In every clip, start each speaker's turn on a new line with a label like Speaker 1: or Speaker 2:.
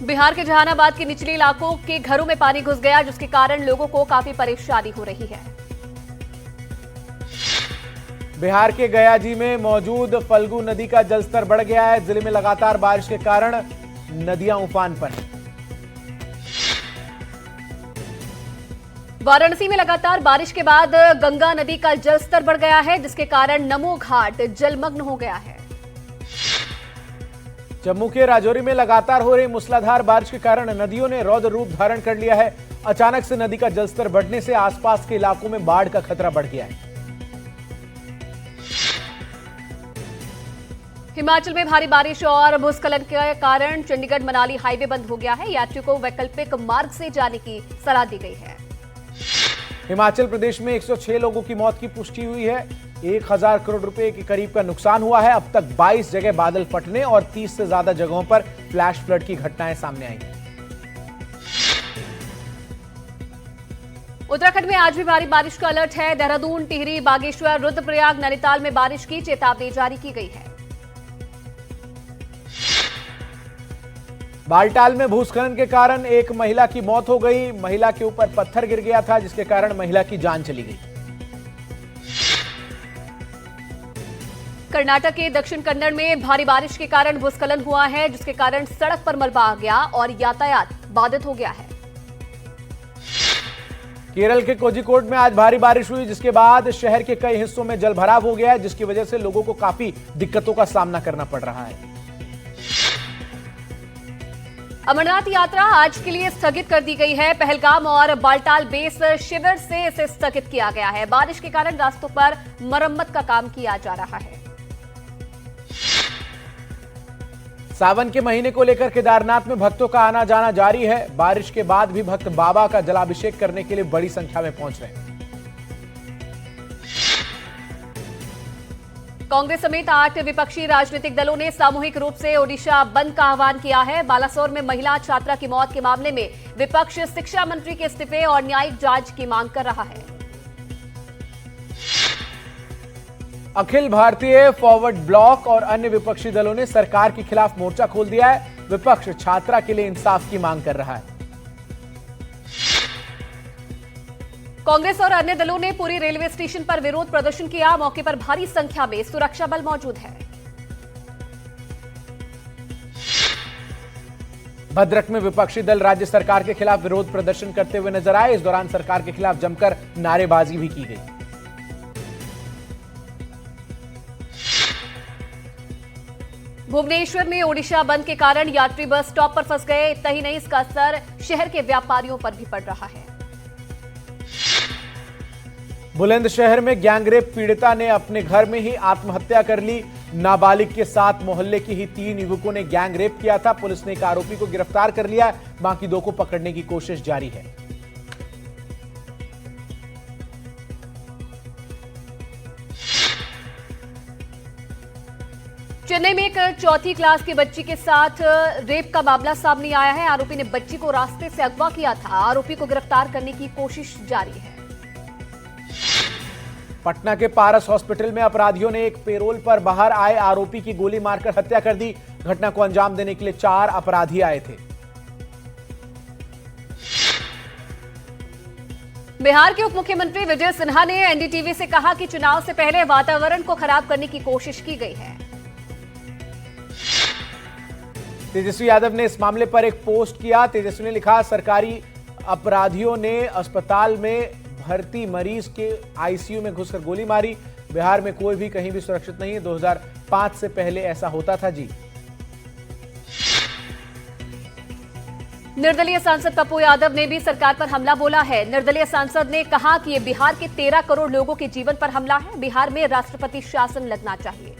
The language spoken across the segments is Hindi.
Speaker 1: बिहार के जहानाबाद के निचले इलाकों के घरों में पानी घुस गया, जिसके कारण लोगों को काफी परेशानी हो रही है।
Speaker 2: बिहार के गयाजी में मौजूद फल्गु नदी का जलस्तर बढ़ गया है। जिले में लगातार बारिश के कारण नदियां उफान पर हैं।
Speaker 1: वाराणसी में लगातार बारिश के बाद गंगा नदी का जलस्तर बढ़ गया है, जिसके कारण नमो घाट जलमग्न हो गया है।
Speaker 2: जम्मू के राजौरी में लगातार हो रही मूसलाधार बारिश के कारण नदियों ने रौद्र रूप धारण कर लिया है। अचानक से नदी का जलस्तर बढ़ने से आसपास के इलाकों में बाढ़ का खतरा बढ़ गया है।
Speaker 1: हिमाचल में भारी बारिश और भूस्खलन के कारण चंडीगढ़ मनाली हाईवे बंद हो गया है। यात्रियों को वैकल्पिक मार्ग से जाने की सलाह दी गई है।
Speaker 2: हिमाचल प्रदेश में 106 लोगों की मौत की पुष्टि हुई है। 1000 करोड़ रुपए के करीब का नुकसान हुआ है। अब तक 22 जगह बादल फटने और 30 से ज्यादा जगहों पर फ्लैश फ्लड की घटनाएं सामने आई हैं।
Speaker 1: उत्तराखंड में आज भी भारी बारिश का अलर्ट है। देहरादून, टिहरी, बागेश्वर, रुद्रप्रयाग, नैनीताल में बारिश की चेतावनी जारी की गई है।
Speaker 2: बालटाल में भूस्खलन के कारण एक महिला की मौत हो गई। महिला के ऊपर पत्थर गिर गया था, जिसके कारण महिला की जान चली गई।
Speaker 1: कर्नाटक के दक्षिण कन्नड़ में भारी बारिश के कारण भूस्खलन हुआ है, जिसके कारण सड़क पर मलबा आ गया और यातायात बाधित हो गया है।
Speaker 2: केरल के कोझिकोड में आज भारी बारिश हुई, जिसके बाद शहर के कई हिस्सों में जलभराव हो गया है, जिसकी वजह से लोगों को काफी दिक्कतों का सामना करना पड़ रहा है।
Speaker 1: अमरनाथ यात्रा आज के लिए स्थगित कर दी गई है। पहलगाम और बालटाल बेस शिविर से इसे स्थगित किया गया है। बारिश के कारण रास्तों पर मरम्मत का काम किया जा रहा है।
Speaker 2: सावन के महीने को लेकर केदारनाथ में भक्तों का आना जाना जारी है। बारिश के बाद भी भक्त बाबा का जलाभिषेक करने के लिए बड़ी संख्या में पहुंच रहे हैं।
Speaker 1: कांग्रेस समेत 8 विपक्षी राजनीतिक दलों ने सामूहिक रूप से ओडिशा बंद का आह्वान किया है। बालासोर में महिला छात्रा की मौत के मामले में विपक्ष शिक्षा मंत्री के इस्तीफे और न्यायिक जांच की मांग कर रहा है।
Speaker 2: अखिल भारतीय फॉरवर्ड ब्लॉक और अन्य विपक्षी दलों ने सरकार के खिलाफ मोर्चा खोल दिया है। विपक्ष छात्रा के लिए इंसाफ की मांग कर रहा है।
Speaker 1: कांग्रेस और अन्य दलों ने पूरी रेलवे स्टेशन पर विरोध प्रदर्शन किया। मौके पर भारी संख्या में सुरक्षा बल मौजूद है।
Speaker 2: भद्रक में विपक्षी दल राज्य सरकार के खिलाफ विरोध प्रदर्शन करते हुए नजर आए। इस दौरान सरकार के खिलाफ जमकर नारेबाजी भी की गई।
Speaker 1: भुवनेश्वर में ओडिशा बंद के कारण यात्री बस स्टॉप पर फंस गए। इतना ही नहीं, इसका असर शहर के व्यापारियों पर भी पड़ रहा है।
Speaker 2: बुलंदशहर में गैंगरेप पीड़िता ने अपने घर में ही आत्महत्या कर ली। नाबालिग के साथ मोहल्ले के ही 3 युवकों ने गैंगरेप किया था। पुलिस ने एक आरोपी को गिरफ्तार कर लिया, बाकी 2 को पकड़ने की कोशिश जारी है।
Speaker 1: चेन्नई में एक 4th क्लास की बच्ची के साथ रेप का मामला सामने आया है। आरोपी ने बच्ची को रास्ते से अगवा किया था। आरोपी को गिरफ्तार करने की कोशिश जारी है।
Speaker 2: पटना के पारस हॉस्पिटल में अपराधियों ने एक पेरोल पर बाहर आए आरोपी की गोली मारकर हत्या कर दी। घटना को अंजाम देने के लिए 4 अपराधी आए थे।
Speaker 1: बिहार के उप मुख्यमंत्री विजय सिन्हा ने एनडीटीवी से कहा कि चुनाव से पहले वातावरण को खराब करने की कोशिश की गई है।
Speaker 2: तेजस्वी यादव ने इस मामले पर एक पोस्ट किया। तेजस्वी ने लिखा, सरकारी अपराधियों ने अस्पताल में भर्ती मरीज के आईसीयू में घुसकर गोली मारी। बिहार में कोई भी कहीं भी सुरक्षित नहीं है। 2005 से पहले ऐसा होता था जी।
Speaker 1: निर्दलीय सांसद पप्पू यादव ने भी सरकार पर हमला बोला है। निर्दलीय सांसद ने कहा कि यह बिहार के 13 करोड़ लोगों के जीवन पर हमला है। बिहार में राष्ट्रपति शासन लगना चाहिए।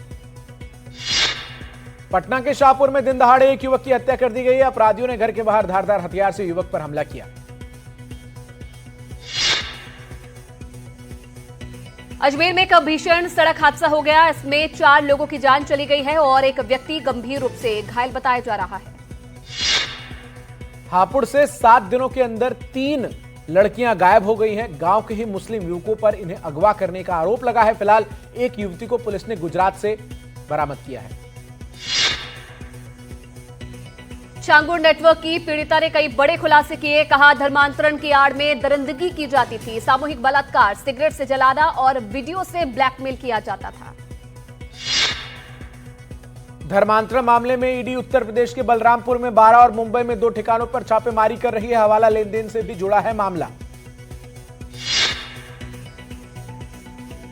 Speaker 2: पटना के शाहपुर में दिन दहाड़े एक युवक की हत्या कर दी गई। अपराधियों ने घर के बाहर धारदार हथियार से युवक पर हमला किया।
Speaker 1: अजमेर में एक भीषण सड़क हादसा हो गया। इसमें 4 लोगों की जान चली गई है और एक व्यक्ति गंभीर रूप से घायल बताया जा रहा है।
Speaker 2: हापुड़ से 7 दिनों के अंदर 3 लड़कियां गायब हो गई हैं। गांव के ही मुस्लिम युवकों पर इन्हें अगवा करने का आरोप लगा है। फिलहाल एक युवती को पुलिस ने गुजरात से बरामद किया है।
Speaker 1: छांगुर नेटवर्क की पीड़िता ने कई बड़े खुलासे किए। कहा, धर्मांतरण की आड़ में दरिंदगी की जाती थी, सामूहिक बलात्कार, सिगरेट से जलाना और वीडियो से ब्लैकमेल किया जाता था।
Speaker 2: धर्मांतरण मामले में ईडी उत्तर प्रदेश के बलरामपुर में 12 और मुंबई में 2 ठिकानों पर छापेमारी कर रही है। हवाला लेन देन से भी जुड़ा है मामला।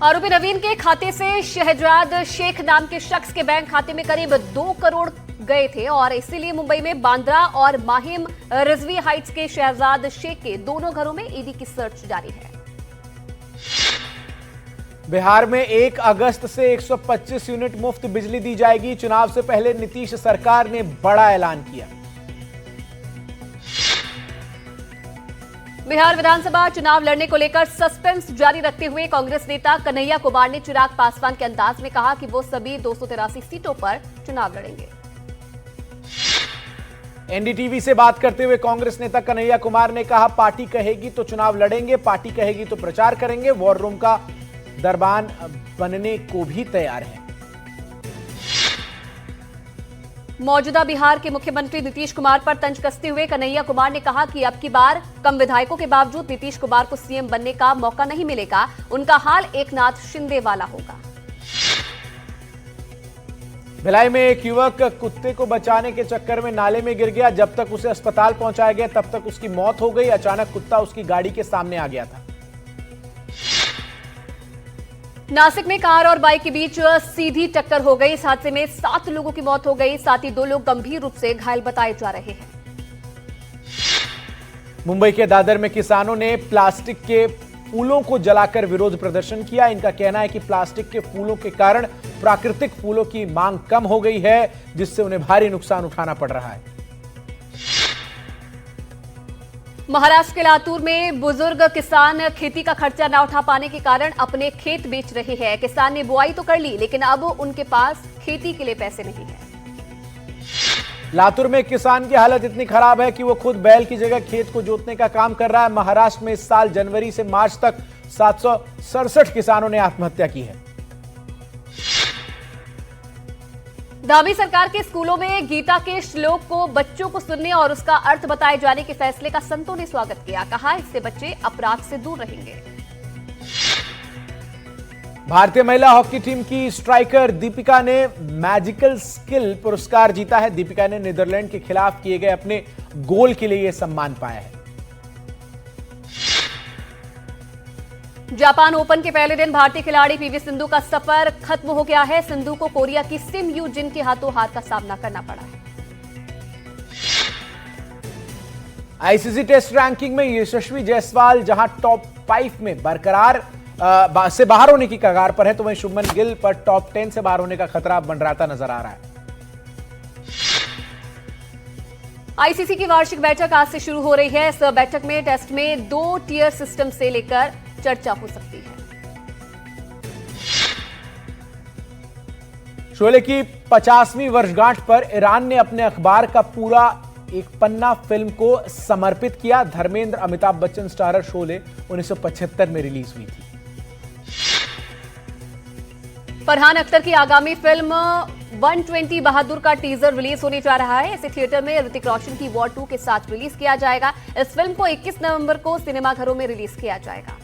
Speaker 1: आरोपी नवीन के खाते से शहजाद शेख नाम के शख्स के बैंक खाते में करीब 2 करोड़ गए थे और इसीलिए मुंबई में बांद्रा और माहिम रिजवी हाइट्स के शहजाद शेख के दोनों घरों में ईडी की सर्च जारी है।
Speaker 2: बिहार में 1 अगस्त से 125 यूनिट मुफ्त बिजली दी जाएगी। चुनाव से पहले नीतीश सरकार ने बड़ा ऐलान किया।
Speaker 1: बिहार विधानसभा चुनाव लड़ने को लेकर सस्पेंस जारी रखते हुए कांग्रेस नेता कन्हैया कुमार ने चिराग पासवान के अंदाज में कहा कि वो सभी 283 सीटों पर चुनाव लड़ेंगे।
Speaker 2: एनडीटीवी से बात करते हुए कांग्रेस नेता कन्हैया कुमार ने कहा, पार्टी कहेगी तो चुनाव लड़ेंगे, पार्टी कहेगी तो प्रचार करेंगे, वॉर रूम का दरबान बनने को भी तैयार है।
Speaker 1: मौजूदा बिहार के मुख्यमंत्री नीतीश कुमार पर तंज कसते हुए कन्हैया कुमार ने कहा कि अब की बार कम विधायकों के बावजूद नीतीश कुमार को सीएम बनने का मौका नहीं मिलेगा। उनका हाल एकनाथ शिंदे वाला होगा।
Speaker 2: भिलाई में एक युवक कुत्ते को बचाने के चक्कर में नाले में गिर गया। जब तक उसे अस्पताल पहुंचाया गया तब तक उसकी मौत हो गई। अचानक कुत्ता उसकी गाड़ी के सामने आ गया था।
Speaker 1: नासिक में कार और बाइक के बीच सीधी टक्कर हो गई। इस हादसे में 7 लोगों की मौत हो गई, साथ ही 2 लोग गंभीर रूप से घायल बताए जा रहे हैं।
Speaker 2: मुंबई के दादर में किसानों ने प्लास्टिक के फूलों को जलाकर विरोध प्रदर्शन किया। इनका कहना है कि प्लास्टिक के फूलों के कारण प्राकृतिक फूलों की मांग कम हो गई है, जिससे उन्हें भारी नुकसान उठाना पड़ रहा है।
Speaker 1: महाराष्ट्र के लातूर में बुजुर्ग किसान खेती का खर्चा न उठा पाने के कारण अपने खेत बेच रहे हैं। किसान ने बुआई तो कर ली, लेकिन अब उनके पास खेती के लिए पैसे नहीं है।
Speaker 2: लातूर में किसान की हालत इतनी खराब है कि वो खुद बैल की जगह खेत को जोतने का काम कर रहा है। महाराष्ट्र में इस साल जनवरी से मार्च तक 767 किसानों ने आत्महत्या की है।
Speaker 1: धामी सरकार के स्कूलों में गीता के श्लोक को बच्चों को सुनने और उसका अर्थ बताए जाने के फैसले का संतों ने स्वागत किया। कहा, इससे बच्चे अपराध से दूर रहेंगे।
Speaker 2: भारतीय महिला हॉकी टीम की स्ट्राइकर दीपिका ने मैजिकल स्किल पुरस्कार जीता है। दीपिका ने नीदरलैंड के खिलाफ किए गए अपने गोल के लिए यह सम्मान पाया है।
Speaker 1: जापान ओपन के पहले दिन भारतीय खिलाड़ी पीवी सिंधु का सफर खत्म हो गया है। सिंधु को कोरिया की सिम यू जिन के हाथों हार का सामना करना पड़ा है।
Speaker 2: आईसीसी टेस्ट रैंकिंग में यशस्वी जायसवाल जहां टॉप 5 में बरकरार से बाहर होने की कगार पर है, तो वहीं शुभमन गिल पर टॉप 10 से बाहर होने का खतरा मंडराता नजर आ रहा है।
Speaker 1: आईसीसी की वार्षिक बैठक आज से शुरू हो रही है। इस बैठक में टेस्ट में 2 टियर सिस्टम से लेकर चर्चा हो सकती है।
Speaker 2: शोले की 50वीं वर्षगांठ पर ईरान ने अपने अखबार का पूरा एक पन्ना फिल्म को समर्पित किया। धर्मेंद्र अमिताभ बच्चन स्टारर शोले 1975 में रिलीज हुई थी।
Speaker 1: फरहान अख्तर की आगामी फिल्म 120 बहादुर का टीजर रिलीज होने जा रहा है। इसे थिएटर में ऋतिक रोशन की वॉर 2 के साथ रिलीज किया जाएगा। इस फिल्म को 21 नवंबर को सिनेमाघरों में रिलीज किया जाएगा।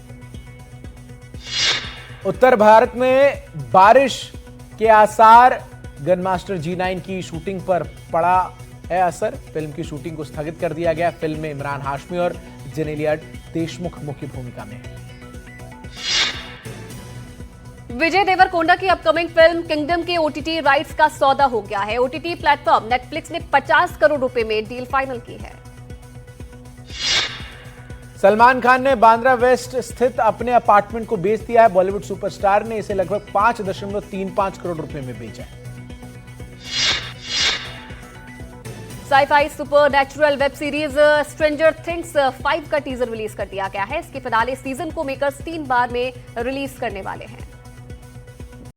Speaker 2: उत्तर भारत में बारिश के आसार, गनमास्टर G9 की शूटिंग पर पड़ा है असर। फिल्म की शूटिंग को स्थगित कर दिया गया। फिल्म में इमरान हाशमी और जेनेलिया देशमुख मुख्य भूमिका में है।
Speaker 1: विजय देवरकोंडा की अपकमिंग फिल्म किंगडम के ओटीटी राइट्स का सौदा हो गया है। ओटीटी प्लेटफॉर्म नेटफ्लिक्स ने 50 करोड़ रुपए में डील फाइनल की है।
Speaker 2: सलमान खान ने बांद्रा वेस्ट स्थित अपने अपार्टमेंट को बेच दिया है। बॉलीवुड सुपरस्टार ने इसे लगभग 5.35 करोड़ रुपए में बेचा है।
Speaker 1: Sci-fi supernatural web series stranger things 5 का टीजर रिलीज कर दिया गया है। इसके फिनाले सीजन को मेकर्स 3 बार में रिलीज करने वाले हैं।